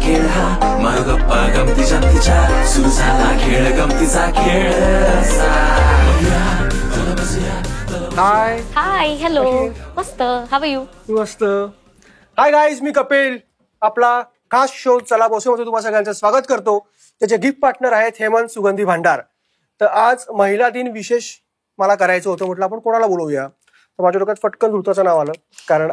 खेळ हा मारू गप्पा गमती जमतीच्या सुरू झाला खेळ गमतीचा खेळ हाय हाय हॅलो मस्त हाव यू मस्त. हाय गाईज, मी कपिल. आपला खास शो चला बसूमध्ये तुम्हाला सगळ्यांचं स्वागत करतो. त्याचे गिफ्ट पार्टनर आहेत हेमंत सुगंधी भांडार. तर आज महिला दिन विशेष मला करायचं होतं, म्हटलं आपण कोणाला बोलवूया. तर माझ्या डोक्यात फटकन ऋताचं नाव आलं, कारण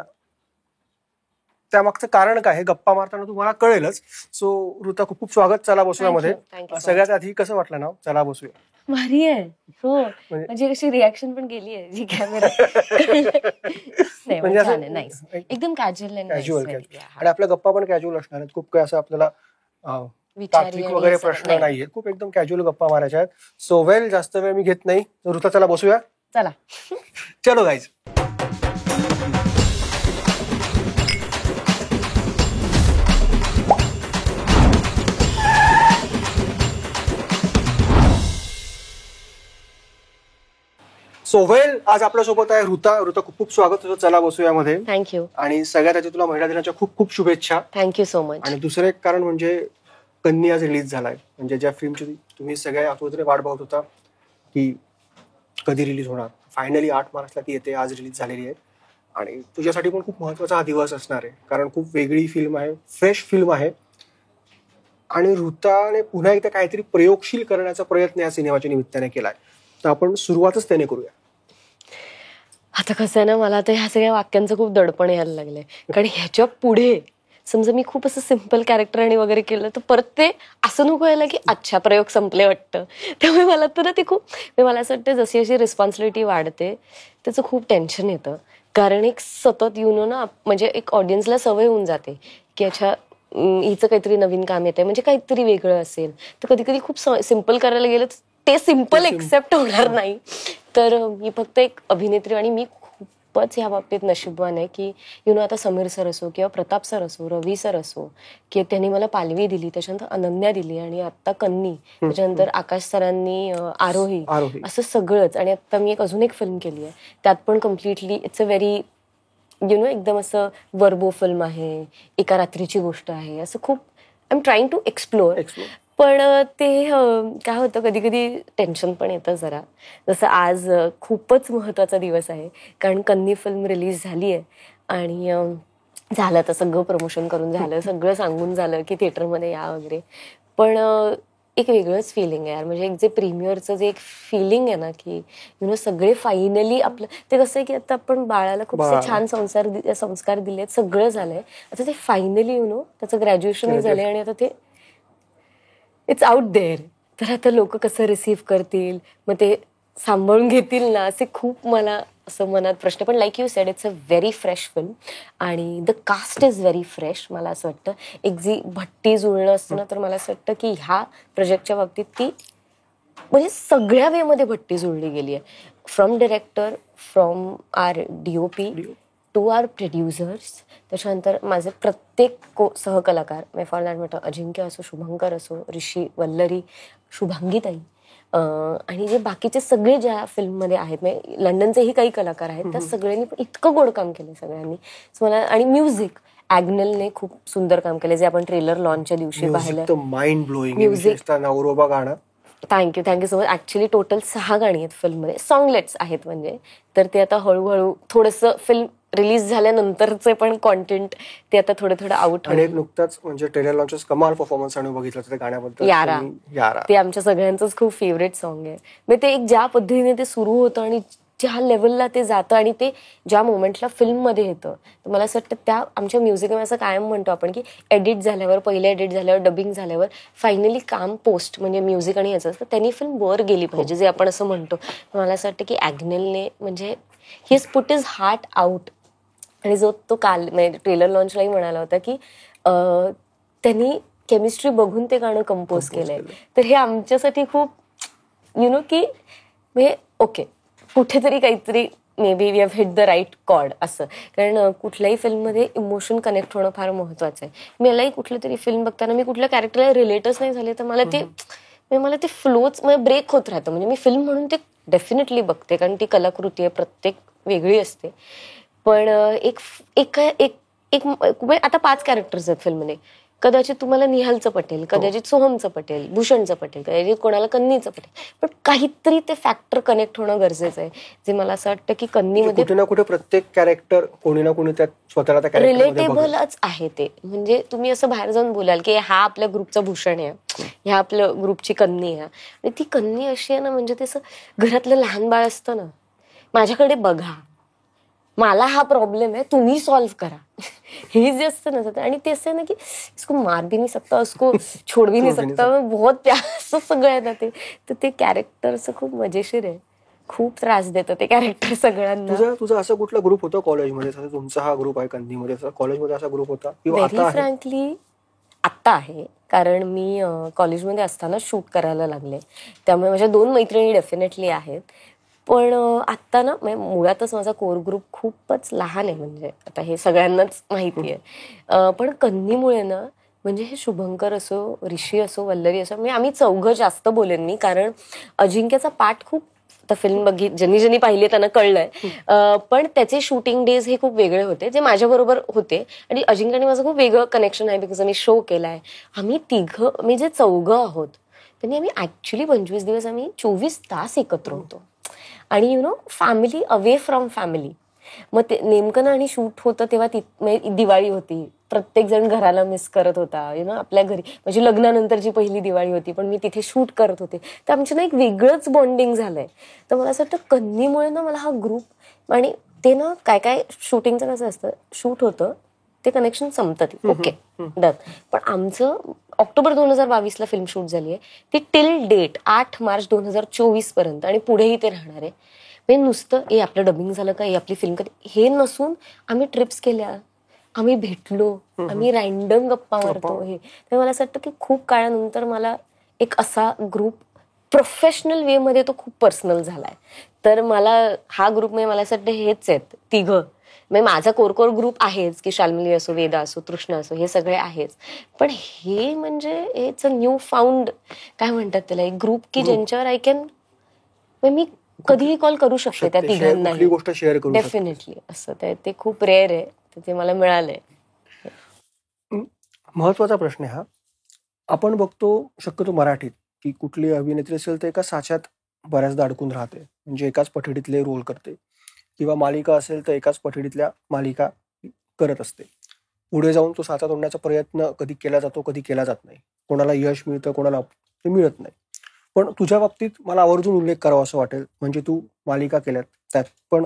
त्यामागचं कारण काय हे गप्पा मारताना तुम्हाला कळेलच. सो ऋता, खूप खूप स्वागत चला बसूयामध्ये. सगळ्यात आधी कसं वाटलं नाव चला बसूया? भारी आहे. हो, म्हणजे अशी रिॲक्शन पण केली आहे जी कॅमेरा म्हणजे असं नाईस, एकदम कॅज्युअल कॅज्युअल आणि आपल्या गप्पा पण कॅज्युअल असणार आहेत. खूप काही असं आपल्याला तात्विक वगैरे प्रश्न नाहीये, खूप एकदम कॅज्युअल गप्पा मारायच्या आहेत. सो वेल, जास्त वेळ मी घेत नाही. ऋता, चला बसूया. चला चलो गाईज. सो वेल, आज आपल्यासोबत आहे ऋता. ऋता, खूप खूप स्वागत तुझं चला बसूयामध्ये. थँक्यू. आणि सगळ्यात आधी तुला महिला दिनाच्या खूप खूप शुभेच्छा. Thank you so much. आणि दुसरं एक कारण म्हणजे कन्नी आज रिलीज झालाय, म्हणजे ज्या फिल्मची तुम्ही सगळ्या आतुरतेने वाट बघत होता की कधी रिलीज होणार. फायनली 8 मार्चला ती येते, आज रिलीज झालेली आहे. आणि तुझ्यासाठी पण खूप महत्वाचा हा दिवस असणार आहे, कारण खूप वेगळी फिल्म आहे, फ्रेश फिल्म आहे. आणि ऋताने पुन्हा एकदा काहीतरी प्रयोगशील करण्याचा प्रयत्न या सिनेमाच्या निमित्ताने केलाय. तर आपण सुरुवातच त्याने करूया. आता कसं आहे ना, मला आता ह्या सगळ्या वाक्यांचं खूप दडपण यायला लागलंय, कारण ह्याच्या पुढे समजा मी खूप असं सिम्पल कॅरेक्टर आणि वगैरे केलं तर परत ते असं नको व्हायला की अच्छा प्रयोग संपले वाटतं. त्यामुळे मला तर ते खूप, मला असं वाटतं जशी अशी रिस्पॉन्सिबिलिटी वाढते त्याचं खूप टेन्शन येतं. कारण एक सतत ना, म्हणजे एक ऑडियन्सला सवय होऊन जाते की अच्छा हिचं काहीतरी नवीन काम येतंय, म्हणजे काहीतरी वेगळं असेल. तर कधी कधी खूप सिम्पल करायला गेलं ते सिम्पल एक्सेप्ट होणार नाही. तर मी फक्त एक अभिनेत्री, आणि मी खूपच ह्या बाबतीत नशीबवान आहे की आता समीर सर असो किंवा प्रताप सर असो, रवी सर असो, की त्यांनी मला पालवी दिली, त्याच्यानंतर अनन्या दिली, आणि आता कन्नी, त्याच्यानंतर आकाश सरांनी आरोही, असं सगळंच. आणि आता मी अजून एक फिल्म केली आहे, त्यात पण कम्प्लिटली इट्स अ व्हेरी एकदम असं वर्बो फिल्म आहे, एका रात्रीची गोष्ट आहे, असं खूप I am trying to explore. पण ते काय होतं, कधी कधी टेन्शन पण येतं जरा. जसं आज खूपच महत्वाचा दिवस आहे, कारण कन्नी फिल्म रिलीज झाली आहे आणि झालं तर सगळं प्रमोशन करून झालं, सगळं सांगून झालं की थिएटरमध्ये या वगैरे. पण एक वेगळंच फिलिंग आहे यार, म्हणजे एक जे प्रीमियरचं जे एक फिलिंग आहे ना की सगळे फायनली आपलं, ते कसं आहे की आता आपण बाळाला खूपसे छान संस्कार दिलेत, सगळं झालंय, आता ते फायनली त्याचं ग्रॅज्युएशनही झालंय आणि आता ते इट्स आउट देअर. तर आता लोक कसं रिसीव्ह करतील, मग ते सांभाळून घेतील ना, असे खूप मला असं मनात प्रश्न. पण like you said, it's a very fresh film आणि the cast is very fresh. मला असं वाटतं एक जी भट्टी जुळणं असतं ना, तर मला असं वाटतं की ह्या प्रोजेक्टच्या बाबतीत ती म्हणजे सगळ्या वेमध्ये भट्टी जुळली गेली आहे. From director, from our DOP to our producers, त्याच्यानंतर माझे प्रत्येक सहकलाकार, फॉर दॅट मॅटर अजिंक्य असो, शुभंकर असो, ऋषी, वल्लरी, शुभांगीताई, आणि जे बाकीचे सगळे ज्या फिल्ममध्ये आहेत, म्हणजे लंडनचेही काही कलाकार आहेत, त्या सगळ्यांनी पण इतकं गोड काम केलं सगळ्यांनी मला. आणि म्युझिक ॲग्नेलने खूप सुंदर काम केलं, जे आपण ट्रेलर लॉन्चच्या दिवशी पाहिलं. माइंड ब्लोईंग म्युझिक, नवरोबा गाणं. Thank you so much. Actually total 6 गाणी आहेत फिल्ममध्ये, सॉंगलेट्स आहेत म्हणजे. तर ते आता हळूहळू थोडंसं फिल्म रिलीज झाल्यानंतरचे पण कॉन्टेंट ते आता थोडं आउट. आणि नुकताच म्हणजे ट्रेलर लॉन्चेस कमाल परफॉर्मन्स आणि बघितलं त्या गाण्याबद्दल. यारा ते आमच्या सगळ्यांचंच खूप फेवरेट सॉन्ग आहे. म्हणजे ते एक ज्या पद्धतीने ते सुरू होतं आणि ज्या लेवलला ते जातं आणि ते ज्या मोमेंटला फिल्ममध्ये येतं, तर मला असं वाटतं त्या आमच्या म्युझिकमध्ये असं कायम म्हणतो आपण की एडिट झाल्यावर, पहिलं एडिट झाल्यावर, डबिंग झाल्यावर फायनली काम पोस्ट म्हणजे म्युझिक आणि याचं असतं, त्यांनी फिल्म वर गेली पाहिजे, जे आपण असं म्हणतो. मला असं वाटतं की ॲग्नेलने म्हणजे he is put is heart out. आणि जो तो काल म्हणजे ट्रेलर लॉन्चलाही म्हणाला होता की त्यांनी केमिस्ट्री बघून ते गाणं कंपोज केलंय. तर हे आमच्यासाठी खूप की म्हणजे ओके, कुठेतरी काहीतरी maybe we have hit the right chord असं. कारण कुठल्याही फिल्ममध्ये इमोशन कनेक्ट होणं फार महत्वाचं आहे. मलाही कुठली तरी फिल्म बघताना मी कुठल्या कॅरेक्टरला रिलेटच नाही झाले तर मला ते फ्लोच ब्रेक होत राहतं. म्हणजे मी फिल्म म्हणून ते डेफिनेटली बघते, कारण ती कलाकृती आहे, प्रत्येक वेगळी असते. पण एक आता 5 कॅरेक्टर्स आहेत फिल्ममध्ये. कदाचित तुम्हाला निहालचं पटेल, कदाचित सोहमचं पटेल, भूषणचं पटेल, कदाचित कोणाला कन्नीचं पटेल, पण काहीतरी ते फॅक्टर कनेक्ट होणं गरजेचं आहे. जे मला असं वाटतं की कन्नीमध्ये कुठे ना कुठे प्रत्येक कॅरेक्टर कोणी ना कोणी त्यात स्वतःला त्या character मध्ये बघेल. रिलेटेबलच आहे ते. म्हणजे तुम्ही असं बाहेर जाऊन बोलाल की हा आपल्या ग्रुपचा भूषण आहे, ह्या आपल्या ग्रुपची कन्नी आहे, आणि ती कन्नी अशी आहे ना, म्हणजे ते असं घरातलं लहान बाळ असतं ना, माझ्याकडे बघा, मला हा प्रॉब्लेम आहे, तुम्ही सॉल्व्ह करा, हे जे असतं ना. आणि ते असं आहे ना की इसको मार भी नहीं सकता, उसको छोड़ भी नहीं सकता, बहुत प्यार, असं सगळं आहे ना ते. तर ते कॅरेक्टर असं खूप मजेशीर आहे, खूप त्रास देतं ते कॅरेक्टर सगळ्यांना. तुझा असा कुठला ग्रुप होता कॉलेजमध्ये? तुमचा हा ग्रुप आहे कन्नीमध्ये, कॉलेजमध्ये असा ग्रुप होता किंवा व्हेरी आता आहे? फ्रँकली आत्ता आहे, कारण मी कॉलेजमध्ये असताना शूट करायला लागले, त्यामुळे माझ्या 2 मैत्रिणी डेफिनेटली आहेत. पण आत्ता ना, मुळातच माझा कोर ग्रुप खूपच लहान आहे, म्हणजे आता हे सगळ्यांनाच माहिती आहे. पण कन्नीमुळे ना, म्हणजे हे शुभंकर असो, ऋषी असो, वल्लरी असो, म्हणजे आम्ही चौघं जास्त बोलेन मी, कारण अजिंक्यचा पाठ खूप, आता फिल्म ज्यांनी पाहिली त्यांना कळलंय, पण त्याचे शूटिंग डेज हे खूप वेगळे होते, जे माझ्याबरोबर होते. आणि अजिंक्य आणि माझं खूप वेगळं कनेक्शन आहे, बिकॉज आम्ही शो केलाय. आम्ही तिघं, मी जे चौघं आहोत, त्यांनी आम्ही ऍक्च्युली 25 दिवस आम्ही 24 तास एकत्र होतो. आणि फॅमिली अवे फ्रॉम फॅमिली. मग ते नेमकं ना, आणि शूट होतं तेव्हा दिवाळी होती, प्रत्येक जण घराला मिस करत होता. आपल्या घरी, म्हणजे लग्नानंतरची पहिली दिवाळी होती, पण मी तिथे शूट करत होते, तर आमचं ना एक वेगळंच बॉन्डिंग झालंय. तर मला असं वाटतं कन्नीमुळे ना मला हा ग्रुप, आणि ते ना काय शूटिंगचं कसं असतं, शूट होतं ते कनेक्शन संपतं, ओके डन. पण आमचं ऑक्टोबर 2022 फिल्म शूट झाली आहे, ती टिल डेट 8 मार्च 2024 पर्यंत, आणि पुढेही ते राहणार आहे. म्हणजे नुसतं आपलं डबिंग झालं का, आपली फिल्म कधी, हे नसून आम्ही ट्रिप्स केल्या, आम्ही भेटलो, आम्ही रॅन्डम गप्पा मारतो. हे तर मला असं वाटतं की खूप काळानंतर मला एक असा ग्रुप प्रोफेशनल वे मध्ये तो खूप पर्सनल झालाय. तर मला हा ग्रुप, म्हणजे मला असं वाटतं हेच आहेत तिघं. म्हणजे माझा कोर ग्रुप आहेच, की शाल्मली असो, वेदा असो, तृष्णा असो, हे सगळे आहेच. पण हे म्हणजे इट्स अ न्यू फाउंड, काय म्हणतात त्याला, एक ग्रुप की ज्यांच्यावर आय कॅन, मी कधीही कॉल करू शकते त्या तिघांनाही, गोष्ट शेअर करू शकते. डेफिनेटली. असं ते खूप रेअर आहे, तर ते मला मिळालंय. महत्वाचा प्रश्न आहे हा. आपण बघतो शक्यतो मराठीत की कुठली अभिनेत्री असेल तर एका साच्यात बऱ्याचदा अडकून राहते, म्हणजे एकाच पठडीतले रोल करते, किंवा मालिका असेल तर एकाच पठडीतल्या मालिका करत असते. पुढे जाऊन तो साचा तोडण्याचा प्रयत्न कधी केला जातो, कधी केला जात नाही. कोणाला यश मिळतं, कोणाला ते मिळत नाही. पण तुझ्या बाबतीत मला आवर्जून उल्लेख करावा असं वाटेल, म्हणजे तू मालिका केल्यात, त्यात पण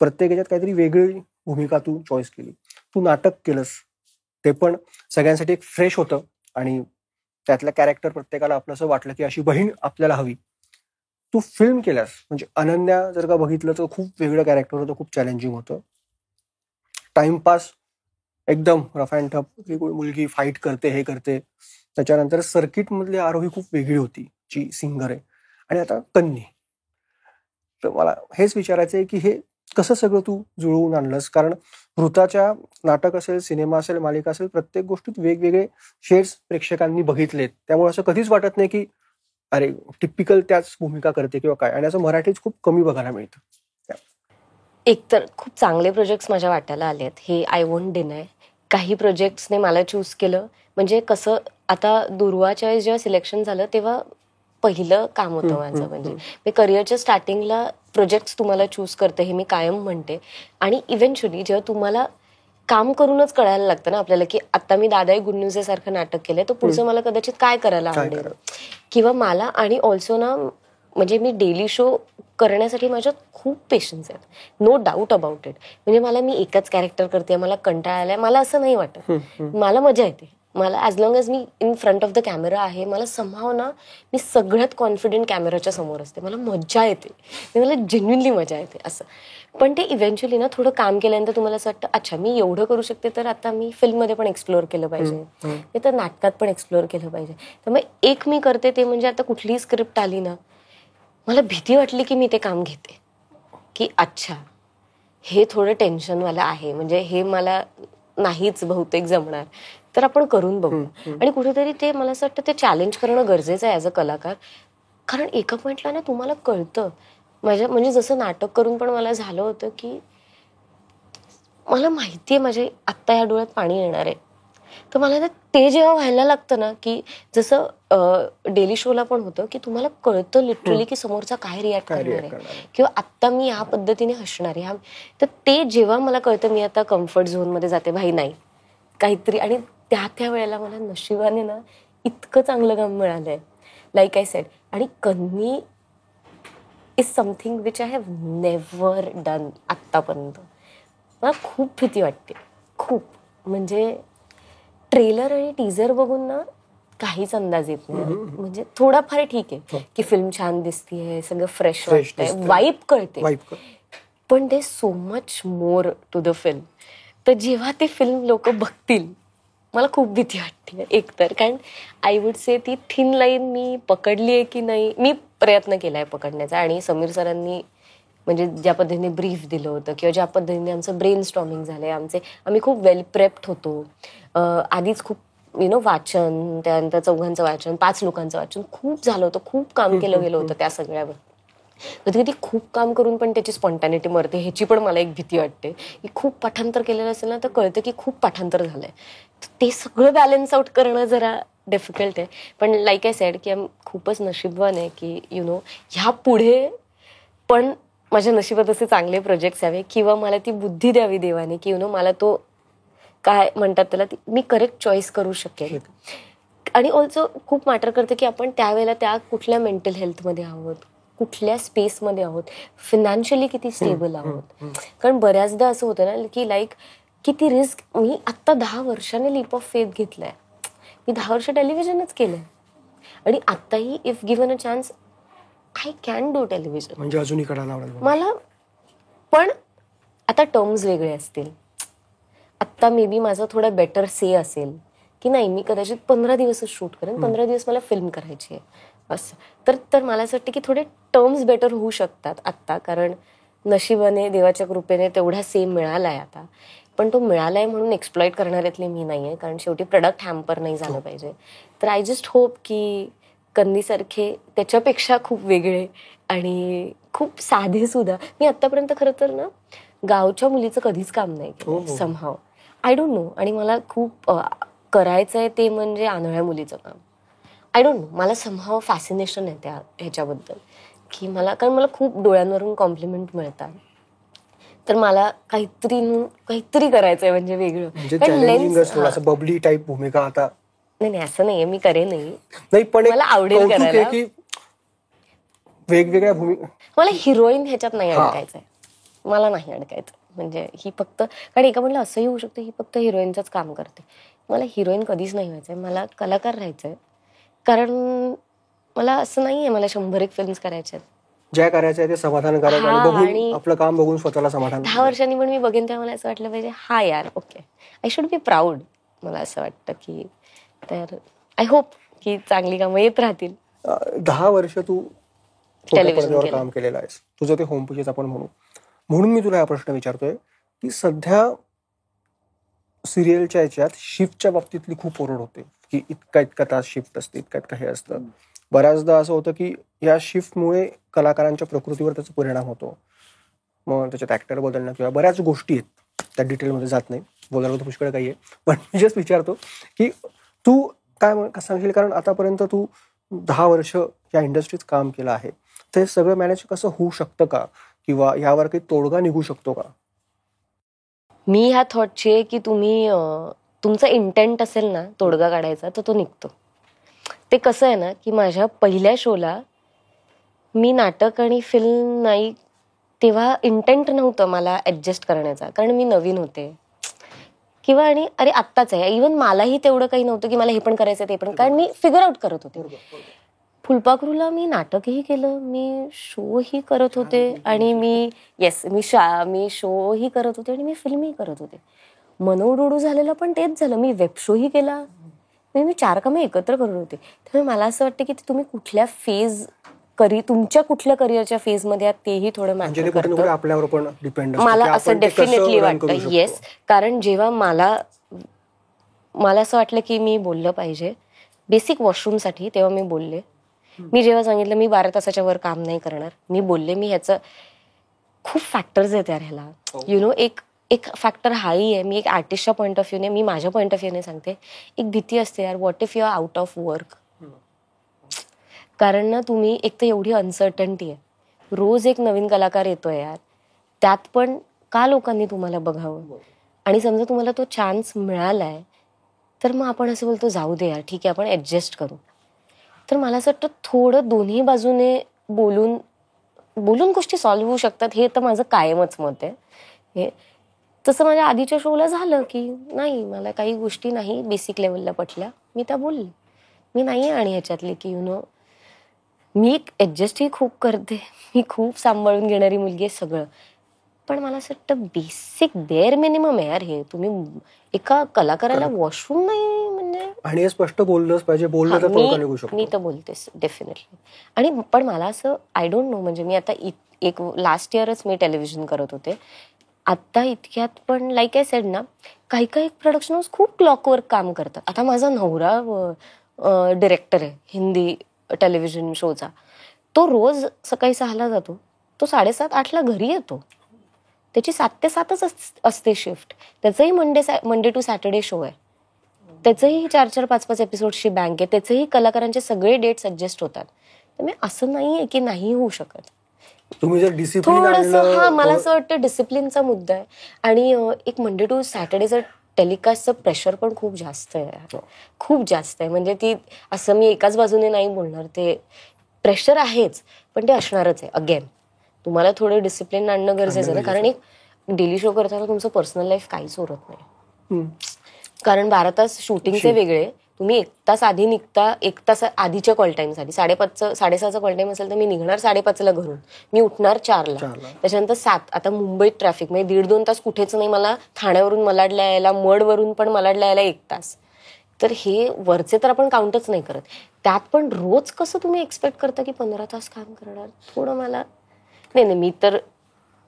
प्रत्येक याच्यात काहीतरी वेगळी भूमिका तू चॉईस केली. तू नाटक केलंस, ते पण सगळ्यांसाठी एक फ्रेश होतं, आणि त्यातलं कॅरेक्टर प्रत्येकाला आपलं असं वाटलं की अशी बहीण आपल्याला हवी. तू फिल्म केल्यास, म्हणजे अनन्या जर का बघितलं तर खूप वेगळं कॅरेक्टर होतं, खूप चॅलेंजिंग होतं. टाइमपास एकदम रफ अँड टफ, मुलगी फाईट करते, हे करते. त्याच्यानंतर सर्किट मधली आरोही खूप वेगळी होती, जी सिंगर आहे. आणि आता कन्नी. तर मला हेच विचारायचं आहे की हे कसं सगळं तू जुळवून आणलंस? कारण वृताच्या नाटक असेल, सिनेमा असेल, मालिका असेल, प्रत्येक गोष्टीत वेगवेगळे शेड्स प्रेक्षकांनी बघितलेत. त्यामुळे असं कधीच वाटत नाही की अरे टिपिकल त्याच भूमिका करते किंवा काय. आणि असं मराठीत खूप कमी बघायला मिळतं. एकतर खूप चांगले प्रोजेक्ट्स माझ्या वाट्याला आले आहेत, हे आय वोंट डिनाय. काही प्रोजेक्ट्सने मला चूज केलं, म्हणजे कसं, आता दुर्वाच्या जेव्हा सिलेक्शन झालं तेव्हा पहिलं काम होतं माझं. म्हणजे मी करिअरच्या स्टार्टिंगला प्रोजेक्ट्स तुम्हाला चूज करते, हे मी कायम म्हणते. आणि इव्हेंच्युअली जेव्हा तुम्हाला काम करूनच कळायला लागतं ना आपल्याला, की आता मी दादाई गुड न्यूज सारखं नाटक केलंय, तर पुढचं मला कदाचित काय करायला आवडेल, किंवा मला. आणि ऑल्सो ना, म्हणजे मी डेली शो करण्यासाठी माझ्यात खूप पेशन्स आहेत, नो डाऊट अबाउट इट. म्हणजे मी एकच कॅरेक्टर करते, मला कंटाळा आलाय, मला असं नाही वाटत. मला मजा येते. मला ॲज लॉंग एज मी in front of the camera आहे, मला समहाव ना, मी सगळ्यात कॉन्फिडंट कॅमेराच्या समोर असते, मला मजा येते, मला जेन्युइनली मजा येते असं. पण ते इव्हेंच्युअली ना, थोडं काम केल्यानंतर तुम्हाला असं वाटतं, अच्छा मी एवढं करू शकते, तर आता मी फिल्ममध्ये पण एक्सप्लोअर केलं पाहिजे, ते तर नाटकात पण एक्सप्लोअर केलं पाहिजे. तर मग एक मी करते ते म्हणजे, आता कुठलीही स्क्रिप्ट आली ना, मला भीती वाटली की मी ते काम घेते, की अच्छा हे थोडं टेन्शनवालं आहे, म्हणजे हे मला नाहीच बहुतेक जमणार, तर आपण करून बघू. आणि कुठेतरी ते मला असं वाटतं ते चॅलेंज करणं गरजेचं आहे ॲज अ कलाकार. कारण एका पॉईंटला ना तुम्हाला कळतं, म्हणजे जसं नाटक करून पण मला झालं होतं की मला माहिती आहे माझे आत्ता या डोळ्यात पाणी येणार आहे, तर मला ते जेव्हा व्हायला लागतं ना, की जसं डेली शोला पण होतं की तुम्हाला कळतं लिटरली की समोरचा काय रिॲक्ट करणार आहे किंवा आत्ता मी ह्या पद्धतीने हसणार आहे. तर ते जेव्हा मला कळतं मी आता कम्फर्ट झोनमध्ये जाते, भाई नाही काहीतरी. आणि त्या वेळेला मला नशिबाने ना इतकं चांगलं काम मिळालंय, लाईक आय सेड. आणि कन्नी is something which I have never done आत्तापर्यंत. मला खूप भीती वाटते, खूप. म्हणजे ट्रेलर आणि टीजर बघून ना काहीच अंदाज येत नाही. म्हणजे थोडाफार ठीक आहे की फिल्म छान दिसतीये, सगळं फ्रेश वाटतंय, वाईब कळते, पण they so much more to the film. तर जेव्हा ते फिल्म लोक बघतील मला खूप भीती वाटते एकतर. कारण आय वुड से ती थिन लाईन मी पकडली आहे की नाही, मी प्रयत्न केलाय पकडण्याचा. आणि समीर सरांनी म्हणजे ज्या पद्धतीने ब्रीफ दिलं होतं किंवा ज्या पद्धतीने आमचं ब्रेन स्टॉर्मिंग झालंय, आम्ही खूप वेल प्रेप्ड होतो. आधीच खूप वाचन, त्यानंतर 4घांचं वाचन, 5 लोकांचं वाचन खूप झालं होतं, खूप काम केलं गेलं होतं त्या सगळ्यावर. कधी कधी खूप काम करून पण त्याची स्पॉन्टॅनिटी मरते, ह्याची पण मला एक भीती वाटते. की खूप पाठांतर केलेलं असेल ना तर कळतं की खूप पाठांतर झालंय. ते सगळं बॅलन्स आउट करणं जरा डिफिकल्ट आहे. पण लाईक आय सेड की खूपच नशीबवान आहे की ह्या पुढे पण माझ्या नशिबात असे चांगले प्रोजेक्ट्स यावे किंवा मला ती बुद्धी द्यावी देवाने की मला तो काय म्हणतात त्याला, मी करेक्ट चॉईस करू शकेल. आणि ऑल्सो खूप मॅटर करतं की आपण त्यावेळेला त्या कुठल्या मेंटल हेल्थमध्ये आहोत, कुठल्या स्पेसमध्ये आहोत, फिनान्शियली किती स्टेबल आहोत. कारण बऱ्याचदा असं होतं ना की लाईक किती रिस्क. मी आत्ता 10 वर्षाने लीप ऑफ फेथ घेतलाय. मी 10 वर्ष टेलिव्हिजनच केलंय आणि आत्ताही if given a chance I can do television. म्हणजे अजूनही करायला आवडेल मला. पण आता टर्म्स वेगळे असतील. आत्ता मे बी माझा थोडा बेटर से असेल की नाही मी कदाचित 15 दिवसच शूट करेन, 15 दिवस मला फिल्म करायची आहे असं. तर मला असं वाटतं की थोडे टर्म्स बेटर होऊ शकतात आत्ता. कारण नशिबाने देवाच्या कृपेने तेवढा सेम मिळालाय आता. पण तो मिळालाय म्हणून एक्सप्लॉइट करणाऱ्यातले मी नाहीये, कारण शेवटी प्रोडक्ट हॅम्पर नाही झालं पाहिजे. तर आय जस्ट होप की कन्नीसारखे त्याच्यापेक्षा खूप वेगळे आणि खूप साधे सुद्धा. मी आतापर्यंत खरं तर ना गावच्या मुलीचं कधीच काम नाही केलं समहाव. I don't no. आणि मला खूप करायचंय ते म्हणजे आंधळ्या मुलीचं काम. आय डोंट नो, मला समहाव फॅसिनेशन आहे त्या ह्याच्याबद्दल की कारण मला खूप डोळ्यांवरून कॉम्प्लिमेंट मिळतात. तर मला काहीतरी करायचंय म्हणजे वेगळं. बबली टाईप भूमिका आता नाही असं नाहीये, मी करेनही. नाही पण मला आवडेल करायला. वेगवेगळ्या भूमिका. मला हिरोईन ह्याच्यात नाही अडकायचंय. मला नाही अडकायचं. म्हणजे ही फक्त, कारण एका म्हणलं असंही होऊ शकतं ही फक्त हिरोईनचंच काम करते. मला हिरोईन कधीच नाही व्हायचंय. मला कलाकार राहायचंय. कारण मला असं नाहीये मला 100 फिल्म्स करायच्या. ज्या करायचं आहे ते समाधानकारक आणि आपलं काम बघून स्वतःला समाधान. 10 वर्षांनी पण मी बघेन तेव्हा मला असं वाटलं पाहिजे हा यार okay I should be proud. मला असं वाटतं की तर आय होप की चांगली कामं येत राहतील. 10 वर्ष तू टेलिव्हिजनवर काम केलेलं आहेस. तुझं ते होम पेजेस आपण म्हणून मी तुला हा प्रश्न विचारतोय की सध्या सिरियलच्या याच्यात शिफ्टच्या बाबतीतली खूप ओरड होते की इतका तास शिफ्ट असते, इतका हे असतं. बऱ्याचदा असं होतं की या शिफ्टमुळे कलाकारांच्या प्रकृतीवर त्याचा परिणाम होतो. मग त्याच्यात ऍक्टर बदलणं किंवा बऱ्याच गोष्टी आहेत, त्या डिटेलमध्ये जात नाही, बोलायला तर पुष्कळ काही आहे. पण मी जस्ट विचारतो की तू काय सांगशील, कारण आतापर्यंत तू 10 वर्ष या इंडस्ट्रीत काम केलं आहे, ते सगळं मॅनेज कसं होऊ शकतं का, किंवा यावर काही तोडगा निघू शकतो का? मी ह्या थॉटची आहे की तुम्ही तुमचा इंटेंट असेल ना तोडगा काढायचा तर तो निघतो. ते कसं आहे ना की माझ्या पहिल्या शोला मी नाटक आणि फिल्म नाही, तेव्हा इंटेंट नव्हतं मला ऍडजस्ट करण्याचा, कारण मी नवीन होते किंवा आणि अरे आत्ताच आहे. इव्हन मलाही तेवढं काही नव्हतं की मला हे पण करायचं ते पण, कारण मी फिगर आउट करत होते. फुलपाखरूला मी नाटकही केलं, मी शोही करत होते आणि मी शोही करत होते आणि मी फिल्मही करत होते. मनोडोडू झालेलं पण तेच झालं. मी वेब शोही केला. मी 4 कामं एकत्र करत होते. त्यामुळे मला असं वाटतं की तुम्ही कुठल्या तुमच्या कुठल्या करिअरच्या फेजमध्ये आहात तेही थोडं मॅटर करतं. आपल्यावर पण डिपेंड मला असं डेफिनेटली वाटतं. येस, कारण जेव्हा मला असं वाटलं की मी बोललं पाहिजे बेसिक वॉशरूमसाठी, तेव्हा मी बोलले. मी जेव्हा सांगितलं मी 12 तासाच्या वर काम नाही करणार, मी बोलले. मी ह्याचं खूप फॅक्टर्स आहेत यार ह्याला. एक एक फॅक्टर हाही आहे. मी एक आर्टिस्टच्या पॉईंट ऑफ व्ह्यूने, मी माझ्या पॉईंट ऑफ व्ह्यूने सांगते, एक भीती असते यार, what if you are out of work. कारण ना तुम्ही एक तर एवढी अनसर्टन्टी आहे, रोज एक नवीन कलाकार येतोय यार, त्यात पण का लोकांनी तुम्हाला बघावं. आणि समजा तुम्हाला तो चान्स मिळालाय तर मग आपण असं बोलतो जाऊ दे यार, ठीक आहे आपण ऍडजस्ट करू. तर मला असं वाटतं थोडं दोन्ही बाजूने बोलून गोष्टी सॉल्व्ह होऊ शकतात, हे तर माझं कायमच मत आहे. हे तसं माझ्या आधीच्या शोला झालं की नाही, मला काही गोष्टी नाही बेसिक लेवलला पटल्या, मी त्या बोलले. मी नाही आणि ह्याच्यातली की मी ऍडजस्टही खूप करते, मी खूप सांभाळून घेणारी मुलगी आहे सगळं. पण मला असं वाटतं बेसिक बेअर मिनिमम आहे यार हे. तुम्ही एका कलाकाराला वॉशरूम नाही म्हणजे, आणि हे स्पष्ट बोललंच पाहिजे, बोललं तर तोडगा निघू शकतो. मी तर बोलतेस डेफिनेटली. आणि पण मला असं आय डोंट नो, म्हणजे मी आता एक लास्ट इयरच मी टेलिव्हिजन करत होते, आता इतक्यात पण लाईक आय सेड ना, काही प्रोडक्शन हाऊस खूप क्लॉकवर काम करतात. आता माझा नवरा डिरेक्टर आहे हिंदी टेलिव्हिजन शोचा, तो रोज सकाळी 6ला जातो, तो 7:30-8ला घरी येतो. त्याची 7 ते 7च असते शिफ्ट. त्याचंही मंडे टू सॅटर्डे शो आहे, त्याचंही 4-4, 5-5 एपिसोडची बँक आहे, त्याचंही कलाकारांचे सगळे डेट्स ऍडजस्ट होतात. त्यामुळे असं नाहीये की नाही होऊ शकत. तुम्ही जर डिसिप्लिन थोडंसं, हा मला असं वाटतं डिसिप्लिनचा मुद्दा आहे. आणि एक मंडे टू सॅटर्डेचं टेलिकास्टचं प्रेशर पण खूप जास्त आहे, खूप जास्त आहे. म्हणजे ती असं मी एकाच बाजूने नाही बोलणार, ते प्रेशर आहेच पण ते असणारच आहे. अगेन तुम्हाला थोडं डिसिप्लिन आणणं गरजेचं आहे, कारण एक डेली शो करताना तुमचं पर्सनल लाईफ काहीच उरत नाही. कारण 12 तास शूटिंगचे वेगळे, तुम्ही 1 तास आधी निघता, 1 तास आधीच्या कॉल टाईमसाठी 5:30 6:30चा कॉल टाईम असेल तर मी निघणार 5:30ला घरून, मी उठणार 4ला, त्याच्यानंतर 7. आता मुंबईत ट्रॅफिक म्हणजे 1.5-2 तास कुठेच नाही. मला ठाण्यावरून मलाडला यायला, मडवरून पण मलाडला यायला 1 तास. तर हे वरचे तर आपण काउंटच नाही करत. त्यात पण रोज कसं तुम्ही एक्सपेक्ट करता की 15 तास काम करणार. थोडं मला नाही, मी तर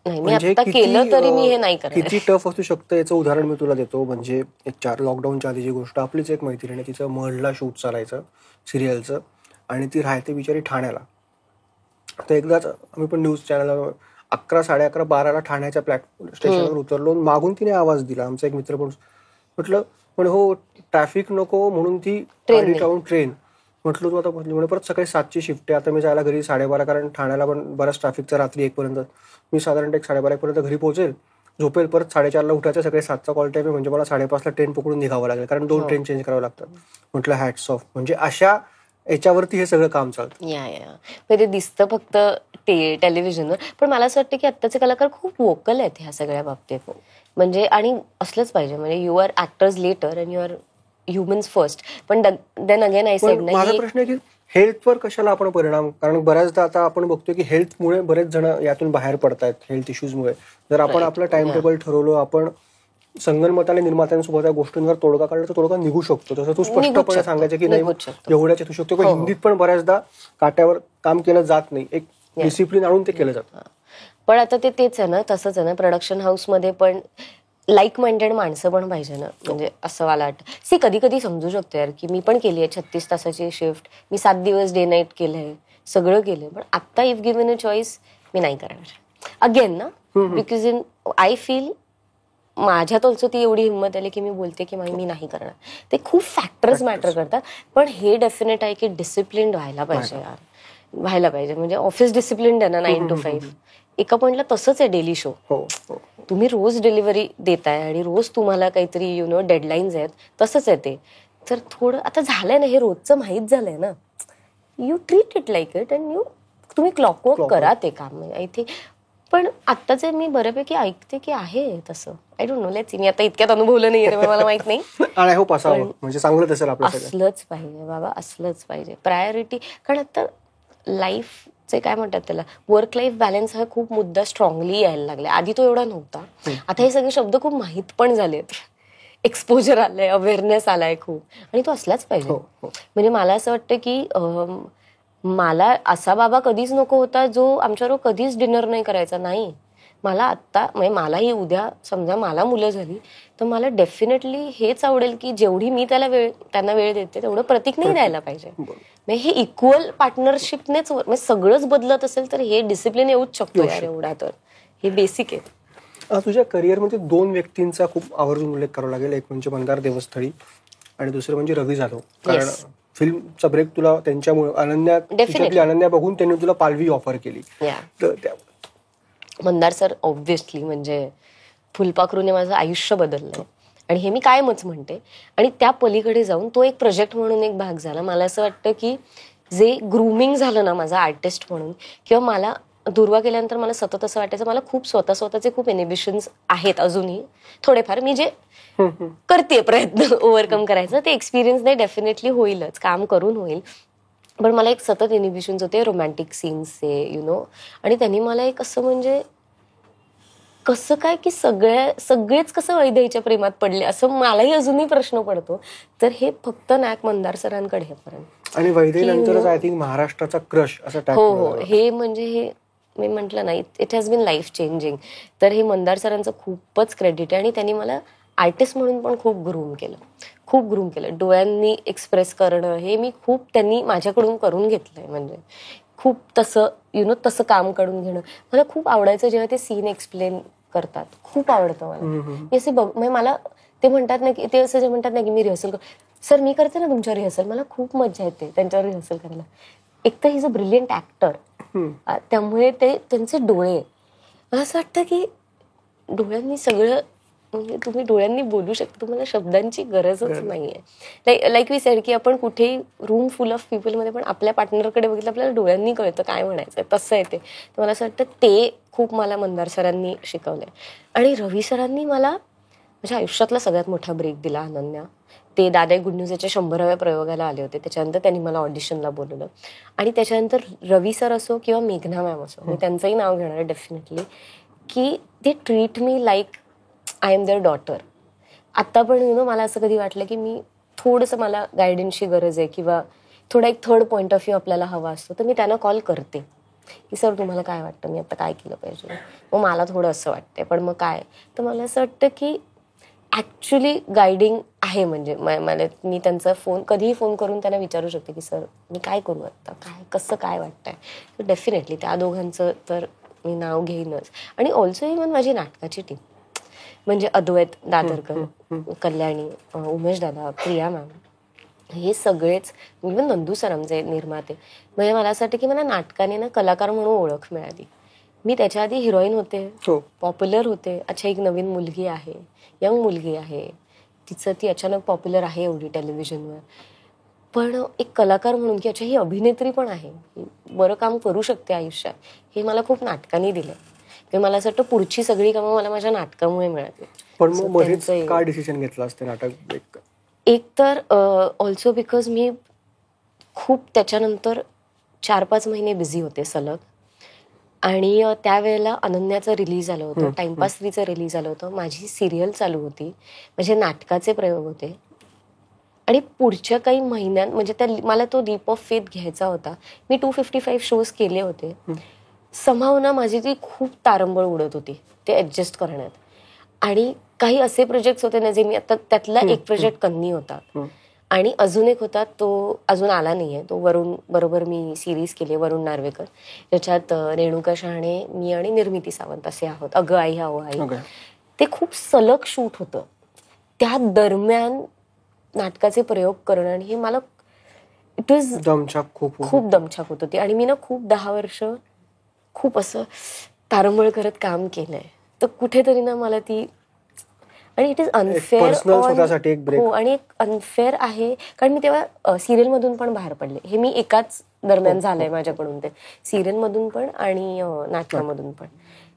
नाही, मी आता केलं तरी मी हे नाही करत. किती टफ असू शकतं याचं उदाहरण मी तुला देतो. म्हणजे एक लॉकडाऊनच्या आधीची गोष्ट. आपलीच एक मैत्रीण आहे, तिचं महलला शूट चालायचं सिरियलचं, आणि ती राहते बिचारी ठाण्याला. तर एकदाच आम्ही पण न्यूज चॅनलला 11, 11:30, 12ला ठाण्याच्या स्टेशनवर उतरलो. मागून तिने आवाज दिला, आमचा एक मित्र पण. म्हटलं पण हो ट्रॅफिक नको म्हणून ती गाडी टाळून ट्रेन. म्हटलं तू आता म्हणजे परत सकाळी 7ची शिफ्ट आहे, आता मी जायला घरी 12:30, कारण ठाण्याला पण बऱ्याच ट्रॅफिकचा रात्री 1 पर्यंत. मी साधारणतः 12:30 पर्यंत घरी पोहोचेल, झोपेल, परत 4:30ला उठायचं, सकाळी 7चा कॉल टाईम आहे, म्हणजे मला 5:30ला ट्रेन पकडून निघावं लागेल, कारण 2 ट्रेन चेंज करावं लागतात. म्हटलं हॅट्स ऑफ. म्हणजे अशा याच्यावरती हे सगळं काम चालतं. ते दिसतं फक्त टेलिव्हिजनवर, पण मला असं वाटतं की आत्ताचे कलाकार खूप वोकल आहेत ह्या सगळ्या बाबतीत. म्हणजे आणि असलंच पाहिजे. म्हणजे you are actors later and you are humans first. पण देन अगेन आय सेड ना, माझा प्रश्न आहे की हेल्थवर कशाला आपण परिणाम, कारण बऱ्याचदा आता आपण बघतोय की हेल्थमुळे बरेच जण यातून बाहेर पडतायत, हेल्थ इश्यूजमुळे. जर आपण आपलं टाइम टेबल ठरवलं, आपण संगनमताने निर्मात्यांसोबत या गोष्टींवर तोडगा काढला तर तोडगा निघू शकतो. तसं तू स्पष्टपणे सांगायचं की नाही एवढ्याच येऊ शकतो. हिंदीत पण बऱ्याचदा काट्यावर काम केलं जात नाही, एक डिसिप्लिन आणून ते केलं जातं. पण आता तेच आहे ना, तसंच आहे ना, प्रोडक्शन हाऊसमध्ये पण लाईक माइंडेड माणसं पण पाहिजे ना. म्हणजे असं मला वाटतं, कधी कधी समजू शकतो यार की मी पण केली आहे 36 तासाची शिफ्ट, मी 7 दिवस डे नाईट केलंय, सगळं केलंय, पण आता इफ गिव्हन अ चॉईस मी नाही करणार अगेन ना. बिकॉज इन आय फील माझ्यात ऑल्सो ती एवढी हिंमत आली की मी बोलते की मी नाही करणार. ते खूप फॅक्टर्स मॅटर करतात, पण हे डेफिनेट आहे की डिसिप्लिन व्हायला पाहिजे यार, व्हायला पाहिजे. म्हणजे ऑफिस डिसिप्लिन आहे ना, 9 to 5. एका पॉइंटला तसंच आहे डेली शो. तुम्ही रोज डिलिव्हरी देताय आणि रोज तुम्हाला काहीतरी डेडलाईन्स आहेत, तसंच आहे ते. तर थोडं आता झालंय ना, हे रोजचं माहीत झालंय ना, you treat it like it and तुम्ही क्लॉकवर्क करा ते काम. आय थिंक पण आत्ताचे मी बऱ्यापैकी ऐकते की आहे तसं. I don't know, let's see. मी आता इतक्यात अनुभवलं नाहीये, मला माहित नाही. म्हणजे चांगलं असेल आपलं. असलंच पाहिजे बाबा, असलंच पाहिजे प्रायोरिटी. कारण आता लाईफचे काय म्हणतात त्याला, वर्क लाईफ बॅलन्स हा खूप मुद्दा स्ट्रॉंगली यायला लागला. आधी तो एवढा नव्हता. आता हे सगळे शब्द खूप माहीत पण झालेत, एक्सपोजर आलंय, अवेअरनेस आलाय खूप, आणि तो असलाच पाहिजे. म्हणजे मला असं वाटतं की मला असा बाबा कधीच नको होता जो आमच्याबरोबर कधीच डिनर नाही करायचा. नाही, मला आत्ता म्हणजे मलाही उद्या समजा मला मुलं झाली तर मला डेफिनेटली हेच आवडेल की जेवढी मी त्यांना वेळ देते तेवढं प्रतीक नाही द्यायला पाहिजे. म्हणजे हे इक्वल पार्टनरशिपनेच, म्हणजे सगळंच बदलत असेल तर हे डिसिप्लिन येऊच शकतो यार एवढा. तर हे बेसिक आहे. तुझ्या करिअरमध्ये 2 व्यक्तींचा खूप आवर्जून उल्लेख करावा लागेल. एक म्हणजे मंदार देवस्थळी आणि दुसरं म्हणजे रवी जाधव. कारण Yes. फिल्मचा ब्रेक तुला त्यांच्यामुळे Definitely. अनन्या बघून त्यांनी तुला पालवी ऑफर केली. Yeah. तर मंदार सर ऑब्व्हियसली म्हणजे फुलपाखरूने माझं आयुष्य बदललंय आणि हे मी कायमच म्हणते. आणि त्या पलीकडे जाऊन तो एक प्रोजेक्ट म्हणून एक भाग झाला. मला असं वाटतं की जे ग्रूमिंग झालं ना माझं आर्टिस्ट म्हणून, किंवा मला दुर्वा केल्यानंतर मला सतत असं वाटायचं मला खूप स्वतःचे खूप इनिबिशन्स आहेत अजूनही थोडेफार, मी जे करते प्रयत्न ओव्हरकम करायचं. ते एक्सपिरियन्सने डेफिनेटली होईलच, काम करून होईल. पण मला एक सतत इनिबिशन्स होते रोमॅन्टिक सीन्सचे आणि त्यांनी मला एक असं म्हणजे कसं काय की सगळेच कसं वैदेहीच्या प्रेमात पडले असं मलाही अजूनही प्रश्न पडतो. तर हे फक्त नायक मंदार सरांकडे हे पर्यंत. आणि वैदेही नंतरच आय थिंक महाराष्ट्राचा क्रश असं टॅग हो, हे म्हणजे हे मी म्हटलं नाही, it has been life changing. तर हे मंदार सरांचं खूपच क्रेडिट आहे आणि त्यांनी मला आर्टिस्ट म्हणून पण खूप ग्रूम केलं. डोळ्यांनी एक्सप्रेस करणं हे मी खूप त्यांनी माझ्याकडून करून घेतलंय. म्हणजे खूप तसं तसं काम काढून घेणं मला खूप आवडायचं. जेव्हा ते सीन एक्सप्लेन करतात खूप आवडतं मला. मी असे म्हणजे मला ते म्हणतात ना की ते असं जे म्हणतात ना की मी रिहर्सल सर मी करते ना तुमच्या रिहर्सल, मला खूप मजा येते त्यांच्यावर रिहर्सल करायला. एक तर हिज अ ब्रिलियंट ऍक्टर, त्यामुळे ते त्यांचे डोळे मला असं वाटतं की डोळ्यांनी सगळं म्हणजे तुम्ही डोळ्यांनी बोलू शकता, तुम्हाला शब्दांची गरजच नाहीये. लाईक वी सेड की आपण कुठेही रूम फुल ऑफ पीपलमध्ये पण आपल्या पार्टनरकडे बघितलं आपल्याला डोळ्यांनी कळतं काय म्हणायचं, तसं आहे ते. तर मला असं वाटतं ते खूप मला मंदार सरांनी शिकवलंय. आणि रवी सरांनी मला माझ्या आयुष्यातला सगळ्यात मोठा ब्रेक दिला. अनन्या ते दादा गुड न्यूजच्या 100व्या प्रयोगाला आले होते, त्याच्यानंतर त्यांनी मला ऑडिशनला बोलवलं. आणि त्याच्यानंतर रवी सर असो किंवा मेघना मॅम असो, मी त्यांचंही नाव घेणार आहे डेफिनेटली, की ते treat me like I am their daughter. आत्ता पण मला असं कधी वाटलं की मी थोडंसं मला गायडन्सची गरज आहे किंवा थोडा एक थर्ड पॉईंट ऑफ व्ह्यू आपल्याला हवा असतो, तर मी त्यांना कॉल करते की सर तुम्हाला काय वाटतं मी आता काय केलं पाहिजे. मग मला थोडं असं वाटतंय पण मग काय, तर मला असं वाटतं की ॲक्च्युली गायडिंग आहे. म्हणजे मला मी त्यांचा कधीही फोन करून त्यांना विचारू शकते की सर मी काय करू आता, कसं काय वाटतंय. तर डेफिनेटली त्या दोघांचं तर मी नाव घेईनच. आणि ऑल्सो इव्हन माझी नाटकाची टीम म्हणजे अद्वैत दादरकर, कल्याणी, उमेश दादा, प्रिया मॅम, हे सगळेच, इव्हन नंदू सर आमचे निर्माते. म्हणजे मला असं वाटतं की मला नाटकाने ना कलाकार म्हणून ओळख मिळाली. मी त्याच्या आधी हिरोईन होते, पॉप्युलर होते. अच्छा एक नवीन मुलगी आहे, यंग मुलगी आहे, ती अचानक पॉप्युलर आहे एवढी टेलिव्हिजनवर. पण एक कलाकार म्हणून की अच्छा ही अभिनेत्री पण आहे, बरं काम करू शकते आयुष्यात, हे मला खूप नाटकाने दिलं. मला असं वाटतं पुढची सगळी कामं मला माझ्या नाटकामुळे मिळाली. पण मग मध्येच का डिसिजन घेतला असते नाटक? एक तर ऑल्सो बिकॉज मी खूप त्याच्यानंतर 4-5 महिने बिझी होते सलग. आणि त्यावेळेला अनन्याचं रिलीज झालं होतं, टाइमपास 3चं रिलीज झालं होतं, माझी सिरियल चालू होती, माझे नाटकाचे प्रयोग होते. आणि पुढच्या काही महिन्यात म्हणजे मला तो लीप ऑफ फेथ घ्यायचा होता. मी 255 शोज केले होते. समहाव ना माझी ती खूप तारंबळ उडत होती ते ऍडजस्ट करण्यात. आणि काही असे प्रोजेक्ट होते ना जे मी आता, त्यातला एक प्रोजेक्ट कन्नी होता आणि अजून एक होता तो अजून आला नाहीये. तो वरुण बरोबर मी सिरीज केली, वरुण नार्वेकर, त्याच्यात रेणुका शहाणे, मी आणि निर्मिती सावंत असे आहोत. अगं आई हा आई, ते खूप सलग शूट होतं. त्या दरम्यान नाटकाचे प्रयोग करणं आणि हे मला इट वॉज खूप दमछाक होत होती. आणि मी ना खूप 10 वर्ष खूप असं तारंबळ करत काम केलंय. तर कुठेतरी ना मला ती, आणि इट इज अनफेअर. हो, आणि एक अनफेअर आहे कारण मी तेव्हा सिरियल मधून पण बाहेर पडले. हे मी एकाच दरम्यान झालंय माझ्याकडून, ते सिरियल मधून पण आणि नाटकामधून पण.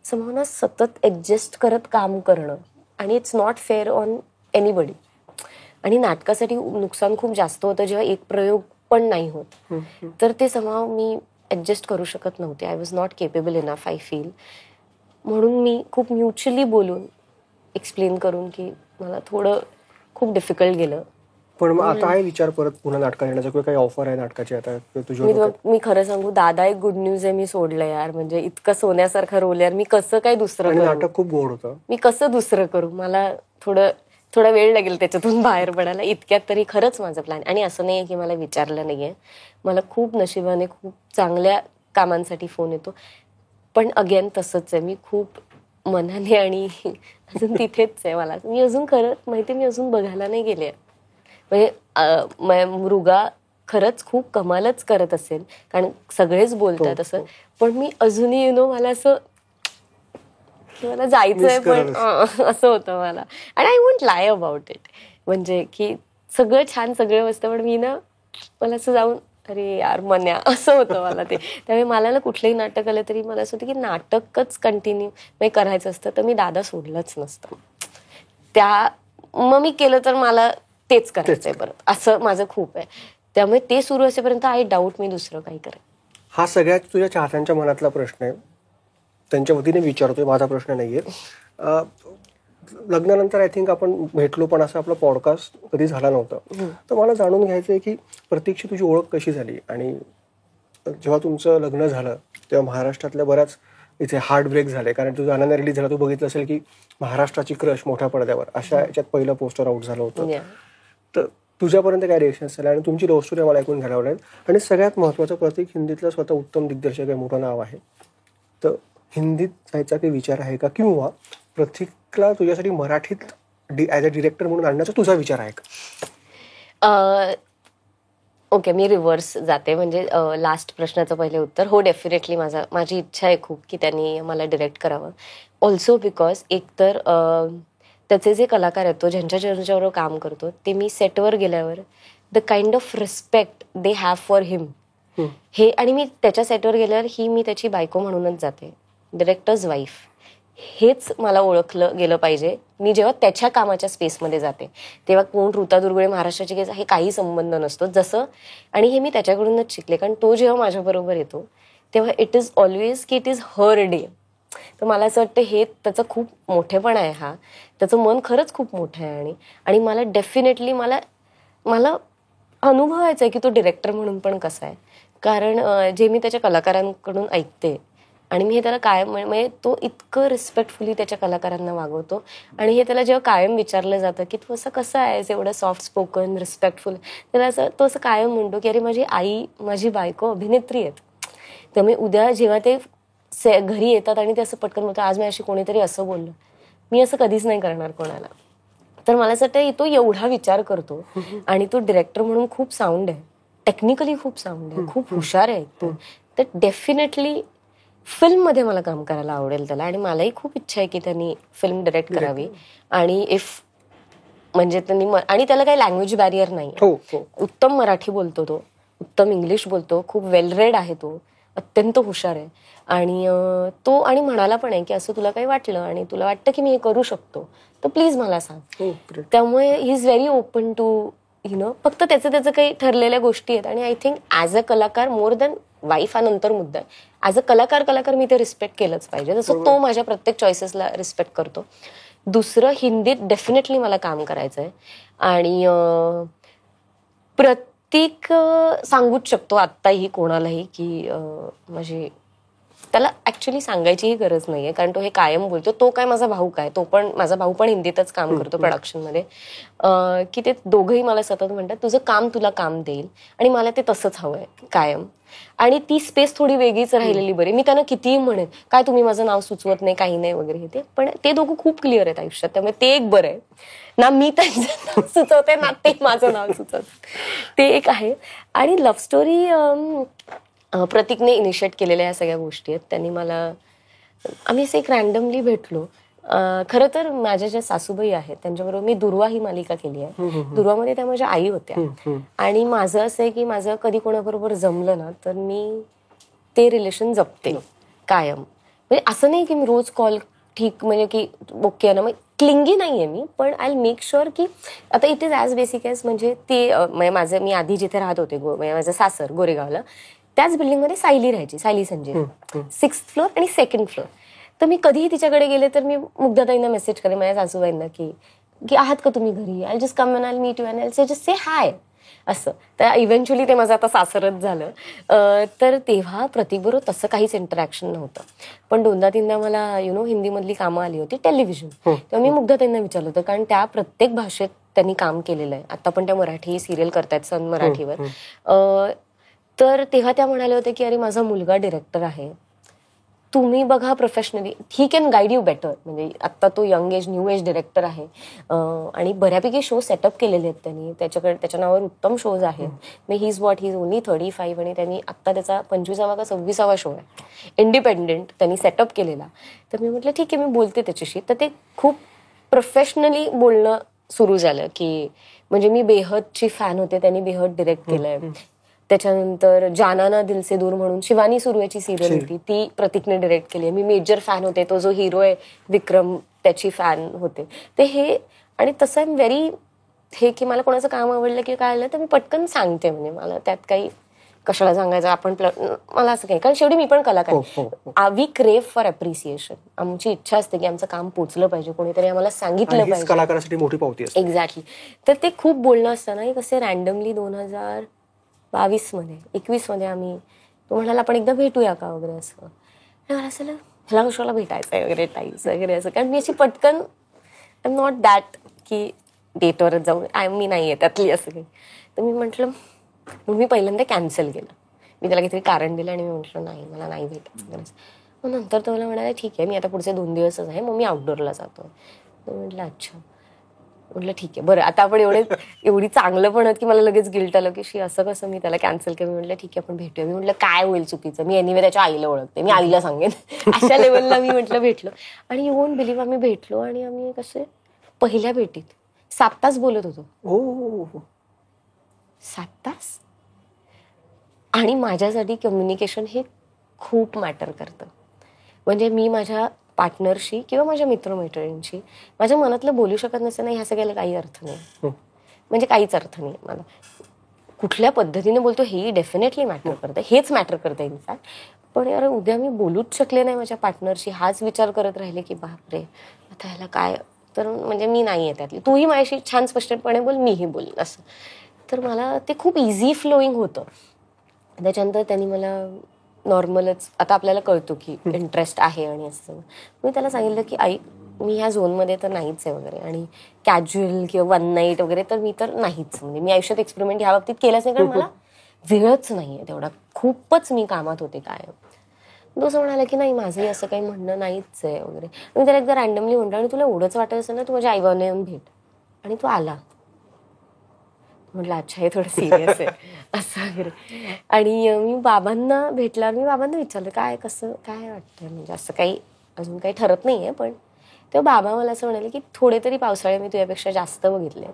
समोर सतत ऍडजस्ट करत काम करणं आणि it's not fair on anybody. आणि नाटकासाठी नुकसान खूप जास्त होतं जेव्हा एक प्रयोग पण नाही होत. तर ते समहाव मी ऍडजस्ट करू शकत नव्हते. I was not capable enough I feel. म्हणून मी खूप म्युच्युअली बोलून एक्सप्लेन करून की मला थोडं खूप डिफिकल्ट गेलं. पण मग आता आहे विचार परत पुन्हा नाटकात येण्याचा, किंवा काही ऑफर आहे नाटकाची आता तुझ्या? मी खरं सांगू दादा एक गुड न्यूज आहे, मी सोडलं यार. म्हणजे इतकं सोन्यासारखं रोल यार, मी कसं काय दुसरं करू, नाटक खूप गोड होतं, मी कसं दुसरं करू, मला थोडा वेळ लागेल त्याच्यातून बाहेर पडायला. इतक्यात तरी खरंच माझं प्लॅन. आणि असं नाहीये की मला विचारलं नाहीये, मला खूप नशिबाने खूप चांगल्या कामांसाठी फोन येतो. पण अगेन तसंच आहे, मी खूप मनाने आणि अजून तिथेच आहे मला. मी अजून खरं माहिती मी अजून बघायला नाही गेले. म्हणजे मृगा खरंच खूप कमालच करत असेल कारण सगळेच बोलतात असं, पण मी अजूनही मला असं की मला जायचंय पण असं होतं मला. आणि I won't lie about it. म्हणजे की सगळं छान सगळं मस्त, पण मी मला असं जाऊन अरे यार मन्या असं होतं मला ते. त्यामुळे मला कुठलंही नाटक आलं तरी मला असं होतं की नाटकच कंटिन्यू करायचं असतं तर मी दादा सोडलंच नसतं. मग मी केलं तर मला तेच करायचंय परत, असं माझं खूप आहे. त्यामुळे ते सुरू असेपर्यंत आय डाऊट मी दुसरं काही करेन. हा सगळ्यात तुझ्या चाहत्यांच्या मनातला प्रश्न आहे, त्यांच्या वतीने विचारतोय, माझा प्रश्न नाहीये. लग्नानंतर आय थिंक आपण भेटलो पण असं आपला पॉडकास्ट कधी झाला नव्हता. तर मला जाणून घ्यायचंय की प्रतीकशी तुझी ओळख कशी झाली आणि जेव्हा तुमचं लग्न झालं तेव्हा महाराष्ट्रातल्या बऱ्याच इथे हार्ट ब्रेक झाले. कारण तुझा आनंद रिलीज झाला, तू बघितलं असेल की महाराष्ट्राची क्रश मोठ्या पडद्यावर अशा याच्यात पहिलं पोस्टर आउट झालं होतं. तर तुझ्यापर्यंत काय रिएक्शन्स झाले आणि तुमची लव्ह स्टोरी मला ऐकून घ्यायला आवडेल. आणि सगळ्यात महत्त्वाचं, प्रतीक हिंदीतलं स्वतः उत्तम दिग्दर्शक आहे, मोठं नाव आहे. तर हिंदीत जायचा काही विचार आहे का, किंवा प्रतीकला तुझ्यासाठी मराठीत ॲज अ डिरेक्टर म्हणून आणण्याचा तुझा विचार आहे का? ओके, मी रिव्हर्स जाते. म्हणजे लास्ट प्रश्नाचं पहिले उत्तर, हो डेफिनेटली माझी इच्छा आहे खूप की त्यांनी मला डिरेक्ट करावं. ऑल्सो बिकॉज एकतर त्याचे जे कलाकार आहेत, तो ज्यांच्यावर काम करतो, ते मी सेटवर गेल्यावर the kind of respect they have for him हे, आणि मी त्याच्या सेटवर गेल्यावर मी त्याची बायको म्हणूनच जाते, डिरेक्टर्स वाईफ, हेच मला ओळखलं गेलं पाहिजे. मी जेव्हा त्याच्या कामाच्या स्पेसमध्ये जाते तेव्हा कोण ऋता दुर्गुळे महाराष्ट्राची केस हे काही संबंध नसतो जसं. आणि हे मी त्याच्याकडूनच शिकले, कारण तो जेव्हा माझ्याबरोबर येतो तेव्हा इट इज ऑलवेज की इट इज हर डे. तर मला असं वाटतं हे त्याचं खूप मोठेपण आहे, हा त्याचं मन खरंच खूप मोठं आहे. आणि मला डेफिनेटली मला अनुभवायचं आहे की तो डिरेक्टर म्हणून पण कसा आहे. कारण जे मी त्याच्या कलाकारांकडून ऐकते आणि मी हे त्याला कायम, म्हणजे तो इतकं रिस्पेक्टफुली त्याच्या कलाकारांना वागवतो. आणि हे त्याला जेव्हा कायम विचारलं जातं की तू असं कसं आहेस, एवढं सॉफ्ट स्पोकन रिस्पेक्टफुल, त्याला तो असं कायम म्हणतो की अरे माझी आई, माझी बायको अभिनेत्री आहेत. त्यामुळे उद्या जेव्हा ते घरी येतात आणि ते असं पटकन म्हणतात आज माझ्याशी कोणीतरी असं बोललं, मी असं कधीच नाही करणार कोणाला. तर मला असं वाटतं तो एवढा विचार करतो आणि तो डिरेक्टर म्हणून खूप साऊंड आहे, टेक्निकली खूप साऊंड आहे, खूप हुशार आहे. तर डेफिनेटली फिल्ममध्ये मला काम करायला आवडेल त्याला. आणि मलाही खूप इच्छा आहे की त्यांनी फिल्म डिरेक्ट करावी. आणि इफ म्हणजे त्यांनी, आणि त्याला काही लँग्वेज बॅरियर नाही, उत्तम मराठी बोलतो तो, उत्तम इंग्लिश बोलतो, खूप वेल रेड आहे तो, अत्यंत हुशार आहे. आणि तो आणि म्हणाला पण आहे की असं तुला काही वाटलं आणि तुला वाटतं की मी हे करू शकतो तर प्लीज मला सांग. त्यामुळे he is very open to फक्त त्याचं काही ठरलेल्या गोष्टी आहेत. आणि आय थिंक ॲज अ कलाकार, मोर दॅन वाईफ हा नंतर मुद्दा आहे, ॲज अ कलाकार मी ते रिस्पेक्ट केलंच पाहिजे, जसं तो माझ्या प्रत्येक चॉईसेसला रिस्पेक्ट करतो. दुसरं, हिंदीत डेफिनेटली मला काम करायचं आहे. आणि प्रत्येक सांगूच शकतो आत्ताही कोणालाही की म्हणजे त्याला ऍक्च्युली सांगायचीही गरज नाहीये, कारण तो हे कायम बोलतो. तो काय माझा भाऊ काय, माझा भाऊ पण हिंदीतच काम करतो प्रोडक्शनमध्ये, की ते दोघंही मला सतत म्हणतात तुझं काम तुला काम देईल. आणि मला ते तसंच हवंय कायम. आणि ती स्पेस थोडी वेगळीच राहिलेली बरी. मी त्यांना कितीही म्हणेन काय तुम्ही माझं नाव सुचवत नाही, काही नाही वगैरे हे ते, पण ते दोघं खूप क्लिअर आहेत आयुष्यात, त्यामुळे ते एक बरं आहे ना. मी त्यांचं नाव सुचवते ना ते माझं नाव सुचवत, ते एक आहे. आणि लव्ह स्टोरी प्रतीकने इनिशिएट केलेल्या या सगळ्या गोष्टी आहेत. त्यांनी आम्ही असं एक रॅन्डमली भेटलो. खरं तर माझ्या ज्या सासूबाई आहेत त्यांच्याबरोबर मी दुर्वा ही मालिका केली आहे. दुर्वामध्ये त्या माझ्या आई होत्या. आणि माझं असं आहे की माझं कधी कोणाबरोबर जमलं ना तर मी ते रिलेशन जपते कायम. म्हणजे असं नाही की मी रोज कॉल ठीक, म्हणजे की ओके ना, मग क्लिंगी नाहीये मी, पण आय विल मेक शुअर की आता it is as basic as, म्हणजे ते मी आधी जिथे राहत होते माझं सासर गोरेगावला, त्याच बिल्डिंगमध्ये सायली राहायची, सायली संजय, 6th फ्लोअर आणि 2nd फ्लोअर. तर मी कधीही तिच्याकडे गेले तर मी मुग्धाताईंना मेसेज करेन, माझ्या सासूबाईंना की आहात का तुम्ही घरी, I just come and I meet you and I just say hi असं. तर इव्हेंच्युअली ते माझं आता सासरच झालं. तर तेव्हा प्रतीकबरोबर तसं काहीच इंटरॅक्शन नव्हतं. पण 2दा-3दा मला हिंदीमधली कामं आली होती टेलिव्हिजन, तेव्हा मी मुग्धाताईंना विचारलं होतं, कारण त्या प्रत्येक भाषेत त्यांनी काम केलेलं आहे. आता पण त्या मराठी सिरियल करतायत सन मराठीवर. तर तेव्हा त्या म्हणाल्या होत्या की अरे माझा मुलगा डिरेक्टर आहे, तुम्ही बघा professionally, he can guide you better. म्हणजे आता तो young age new age director आहे आणि बऱ्यापैकी शो सेटअप केलेले आहेत त्यांनी. त्याच्या नावावर उत्तम शोज आहेत. ही इज ओनली 35 आणि त्यांनी आत्ता त्याचा 25वा का 26वा शो आहे इंडिपेंडेंट त्यांनी सेटअप केलेला. तर मी म्हटलं ठीक आहे, मी बोलते त्याच्याशी. तर ते खूप प्रोफेशनली बोलणं सुरू झालं की म्हणजे मी बेहदची फॅन होते, त्यांनी बेहद डिरेक्ट केलंय. त्याच्यानंतर जानाना दिल से दूर म्हणून शिवानी सुर्वेची सिरियल होती, ती प्रतीकने डिरेक्ट केली. मी मेजर फॅन होते, तो जो हिरो आहे विक्रम त्याची फॅन होते. ते हे आणि तसं आय एम व्हेरी हे की मला कोणाचं काम आवडलं की काय आलं तर मी पटकन सांगते. म्हणजे मला त्यात काही कशाला सांगायचं आपण मला असं काही, कारण शेवटी मी पण कलाकार. We crave for appreciation. आमची इच्छा असते की आमचं काम पोचलं पाहिजे, कोणीतरी आम्हाला सांगितलं पाहिजे. कलाकारासाठी मोठी पावती असते. एक्झॅक्टली. तर ते खूप बोलणं असताना कसे रँडमली 2022 मध्ये 21 मध्ये आम्ही तो म्हणाला आपण एकदा भेटूया का वगैरे असं. आणि मला असं ह्याला कशाला भेटायचं आहे वगैरे टाईज वगैरे असं, कारण मी अशी पटकन आय एम नॉट दॅट की डेटवरच जाऊन मी नाही आहे त्यातली असं काही. तर मी म्हटलं मग मी पहिल्यांदा कॅन्सल केलं. मी त्याला काहीतरी कारण दिलं आणि मी म्हटलं नाही मला नाही भेटायचं वगैरे. मग नंतर तो मला म्हणाला ठीक आहे मी आता पुढचे 2 दिवसच आहे, मग मी आउटडोअरला जातो. तर म्हटलं अच्छा. म्हटलं ठीक आहे बरं. आता आपण एवढी चांगलं पण की मला लगेच गिल्ट आलं की असं कसं मी त्याला कॅन्सल केलं. मी म्हटलं ठीक आहे आपण भेटूया. मी म्हटलं काय होईल चुकीचं, मी एनिवे त्याच्या आईला ओळखते, मी आईला सांगेन अशा लेवलला मी म्हटलं भेटलो. आणि यू वोंट बिलीव्ह आम्ही भेटलो आणि आम्ही कसे पहिल्या भेटीत 7 तास बोलत होतो. 7 तास. आणि माझ्यासाठी कम्युनिकेशन हे खूप मॅटर करतं. म्हणजे मी माझ्या पार्टनरशी किंवा माझ्या मित्रमैत्रिणींशी माझ्या मनातलं बोलू शकत नसताना ह्या सगळ्याला काही अर्थ नाही. म्हणजे काहीच अर्थ नाही. मला कुठल्या पद्धतीने बोलतो हे डेफिनेटली मॅटर करतं, हेच मॅटर करतं इनफॅक्ट. पण यार उद्या मी बोलूच शकले नाही माझ्या पार्टनरशी, हाच विचार करत राहिले की बापरे आता ह्याला काय. तर म्हणजे मी नाही आहे त्यातली. तूही माझ्याशी छान स्पष्टपणे बोल, मीही बोल असं. तर मला ते खूप इझी फ्लोईंग होतं. त्याच्यानंतर त्यांनी मला नॉर्मलच आता आपल्याला कळतो की इंटरेस्ट आहे आणि असं. मी त्याला सांगितलं की आई मी ह्या झोनमध्ये तर नाहीच आहे वगैरे, आणि कॅज्युअल किंवा 1 नाईट वगैरे तर मी तर नाहीच. म्हणजे मी आयुष्यात एक्सपेरिमेंट ह्या बाबतीत केलंच नाही, कारण मला वेळच नाहीये तेवढा. खूपच मी कामात होते कायम. तो असं म्हणाला की नाही माझंही असं काही म्हणणं नाहीच आहे वगैरे. मी त्याला एकदा रँडमली म्हटलं आणि तुला एवढंच वाटत असेल ना तू माझ्या आईबाबांना येऊन भेट. आणि तो आला. म्हटलं अच्छा हे थोडं सिरियस आहे असं वगैरे. आणि मी बाबांना भेटल्यावर मी बाबांना विचारलं काय कसं काय वाटतंय, म्हणजे असं काही अजून काही ठरत नाहीये. पण तेव्हा बाबा मला असं म्हणाले की थोडे तरी पावसाळे मी तुझ्यापेक्षा जास्त बघितले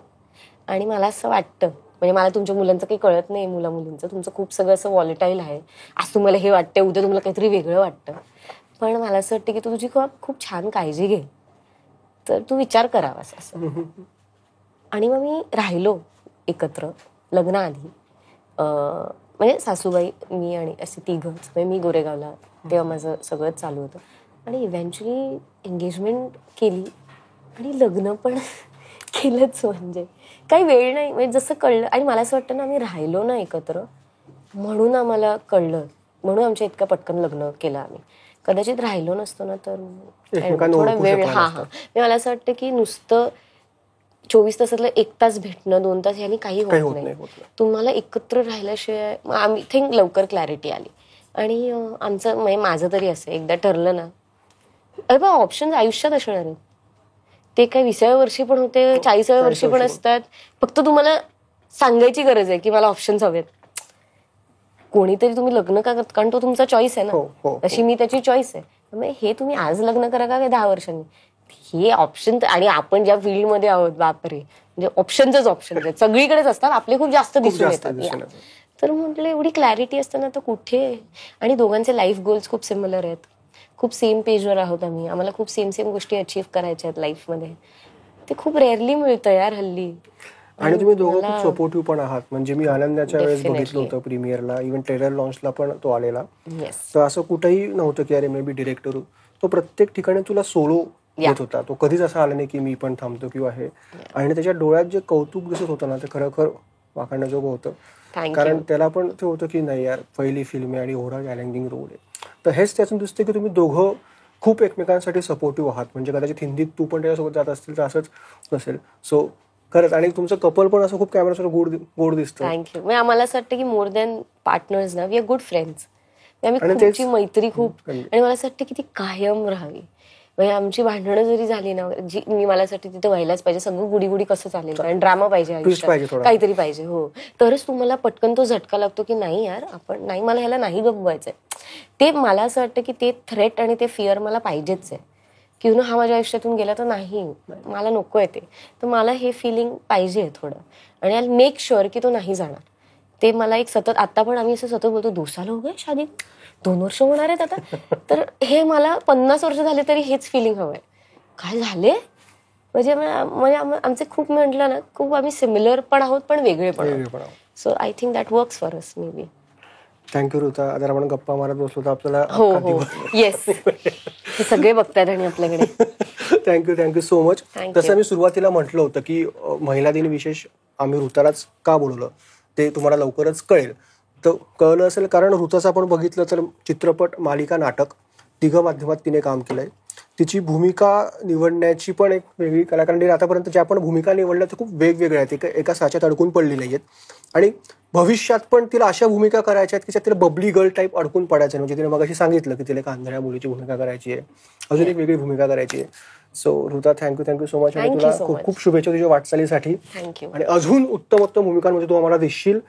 आणि मला असं वाटतं, म्हणजे मला तुमच्या मुलांचं काही कळत नाही, मुलींचं तुमचं खूप सगळं असं व्हॉलेटाईल आहे. आज तुम्हाला हे वाटतं, उद्या तुम्हाला काहीतरी वेगळं वाटतं, पण मला असं वाटतं की तू तुझी खूप छान काळजी घे, तर तू विचार करावास असं. आणि मग मी राहिलो एकत्र लग्नाआधी. म्हणजे सासूबाई मी आणि असे तिघंच. म्हणजे मी गोरेगावला तेव्हा माझं सगळंच चालू होतं. आणि इव्हेंच्युअली एंगेजमेंट केली आणि लग्न पण केलंच. म्हणजे काही वेळ नाही, म्हणजे जसं कळलं. आणि मला असं वाटतं ना आम्ही राहिलो ना एकत्र म्हणून आम्हाला कळलं, म्हणून आमच्या इतकं पटकन लग्न केलं आम्ही. कदाचित राहिलो नसतो ना तर थोडा वेळ. मला असं वाटतं की नुसतं 24 तासातलं 1 तास भेटणं 2 तास यांनी काही होत नाही. तुम्हाला एकत्र राहिल्याशिवाय आम्ही थिंक लवकर क्लॅरिटी आली. आणि आमचं म्हणजे माझं तरी असं एकदा ठरलं ना अरे बा ऑप्शन्स आयुष्यात असणार आहेत. ते काही 20व्या वर्षी पण होते, 40व्या वर्षी पण असतात. फक्त तुम्हाला सांगायची गरज आहे की मला ऑप्शन्स हवेत. कोणीतरी तुम्ही लग्न का करता, कारण तो तुमचा चॉईस आहे ना, तशी मी त्याची चॉईस आहे. त्यामुळे हे तुम्ही आज लग्न करा का 10 वर्षांनी, हे ऑप्शन. आणि आपण ज्या फील्डमध्ये आहोत बापरे, म्हणजे ऑप्शनच आहेत, सगळीकडेच असतात, आपले खूप जास्त दिसून येतात. तर म्हटलं एवढी क्लॅरिटी असताना तर कुठे. आणि दोघांचे लाईफ गोल्स खूप सिमिलर आहेत, खूप सेम पेजवर आहोत आम्ही, आम्हाला खूप सेम गोष्टी अचीव्ह करायच्या आहेत लाईफमध्ये. ते खूप रेअरली मिळतं यार हल्ली. आणि तुम्ही दोघं खूप सपोर्टिव्ह पण आहात. म्हणजे मी आनंदाच्या वेळेस बघितलं होतं प्रीमियरला, इव्हन ट्रेलर लॉन्चला पण तो आलेला. तर असं कुठेही नव्हतं की अरे मे बी डिरेक्टर. तो प्रत्येक ठिकाणी तुला सोलो येत होता. तो कधीच असं आला नाही की मी पण थांबतो किंवा हे. आणि त्याच्या डोळ्यात जे कौतुक दिसत होतं ना ते खरोखर वाखाणण्याजोगं होतं. कारण त्याला पण ते होतं की नाही यार पहिली फिल्म आहे आणि एवढा चॅलेंजिंग रोल आहे. तर हेच त्यातून दिसतं की तुम्ही दोघं खूप एकमेकांसाठी सपोर्टिव्ह आहात. म्हणजे कदाचित हिंदीत तू पण त्याच्यासोबत जात असतील तर असंच नसेल. सो खरंच. आणि तुमचं कपल पण असं खूप कॅमेऱ्यासमोर गोड दिसतं. थँक्यू. म्हणजे आम्हाला असं वाटतं की मोर दॅन पार्टनर्स ना वी आर गुड फ्रेंड्स. आम्ही आणि खूपची मैत्री खूप, आणि मला असं वाटतं की ती कायम राहावी. म्हणजे आमची भांडणं जरी झाली ना, जी मी मलासाठी तिथे व्हायलाच पाहिजे, सगळं गुडी गुडी कसं चालेल, आणि ड्रामा पाहिजे पाहिजे आयुष्यात, थोडा. काहीतरी पाहिजे. हो, तरच तुम्हाला पटकन तो झटका लागतो की नाही यार, आपण नाही, मला ह्याला नाही गमवायचंय. ते मला असं वाटतं की ते थ्रेट आणि ते फिअर मला पाहिजेच आहे, की हा माझ्या आयुष्यातून गेला तर नाही, मला नको आहे ते. तर मला हे फिलिंग पाहिजे थोडं, आणि आय मेक शुअर की तो नाही जाणार. ते मला एक सतत, आता पण आम्ही असं सतत बोलतो 2 साल हो गए शादी, 2 वर्ष होणार आहेत आता. तर हे मला 50 वर्ष झाले तरी हेच फिलिंग हवंय. काय झाले म्हणजे आमचे खूप म्हटलं ना, खूप आम्ही सिमिलर पण आहोत पण वेगळे पण आहोत. So I think that works for us may be. Thank you ऋता. जर आपण गप्पा मारत बसलो तर आपल्याला हो हो येस, हे सगळे बघतात आणि आपल्याकडे. Thank you so much. Thank you. तसं मी सुरुवातीला म्हटलं होतं की महिला दिन विशेष आम्ही ऋतालाच का बोलवलं ते तुम्हाला लवकरच कळेल. तर कळलं असेल कारण ऋताचं आपण बघितलं तर चित्रपट, मालिका, नाटक तिघं माध्यमात तिने काम केलंय. तिची भूमिका निवडण्याची पण एक वेगळी कला, कारण आतापर्यंत ज्या पण भूमिका निवडल्या त्या खूप वेगवेगळ्या आहेत, एका साच्यात अडकून पडली नाही आहेत. आणि भविष्यात पण तिला अशा भूमिका करायच्या आहेत की ज्यात तिला बबली गर्ल टाईप अडकून पडायचं. म्हणजे तिने मगाशी सांगितलं की तिला एक आंधळ्या मुलीची भूमिका करायची आहे, अजून एक वेगळी भूमिका करायची आहे. सो ऋता थँक्यू सो मच. आणि तुला खूप खूप शुभेच्छा तुझ्या वाटचालीसाठी. थँक्यू. आणि अजून उत्तम भूमिकांमध्ये तू आम्हाला दिसशील.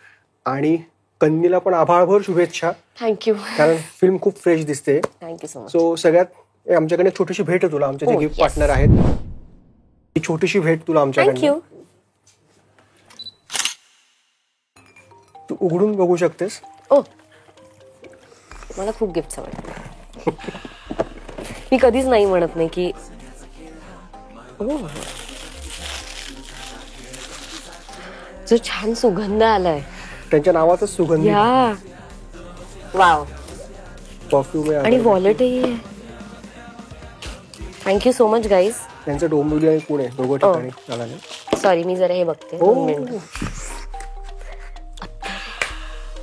आणि कन्नीला पण आभाळभर शुभेच्छा, थँक्यू. कारण फिल्म खूप फ्रेश दिसते. Thank you so much. सो सगळ्यात आमच्याकडे एक छोटीशी भेट आहे तुला, आमचे जे गिफ्ट पार्टनर आहेत, ही छोटीशी भेट तुला आमच्याकडे. थँक्यू. तू उघडून बघू शकतेस. ओ, मला खूप गिफ्ट आवडतात. मी कधीच नाही म्हणत नाही की जो छान सुगंध आलाय, त्यांच्या नावातच सुगंध, या वाव, परफ्यूम आणि वॉलेटही आहे. Thank you so much guys. त्यांचं डोंबिवली आणि पुणे दोघं ठिकाणी झालं. सॉरी, मी जरा हे बघते. हो.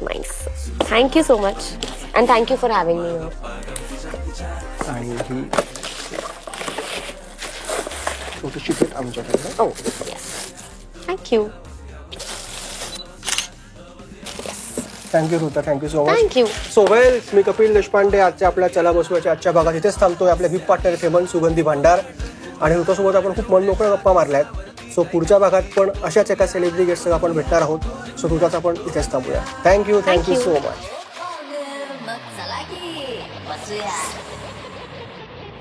Nice. Thank you so much and thank you for having me. आणि ही छोटीशी भेट आमच्याकडे. Oh yes, thank you. Thank you Ruta, thank you so much. Thank you. So well, मी कपिल देशपांडे. आजच्या आपल्या चला बसवायच्या आजच्या भागात इथेच थांबतोय. आपल्या गिफ्ट पार्टनर हेमंत सुगंधी भांडार आणि ऋतासोबत आपण खूप मनमोकळ्या गप्पा मारल्या आहेत. सो पुढच्या भागात पण अशाच एका सेलिब्रिटी गेस्टसह आपण भेटणार आहोत. सो ऋताचा आपण इथेच थांबूया. Thank you so much.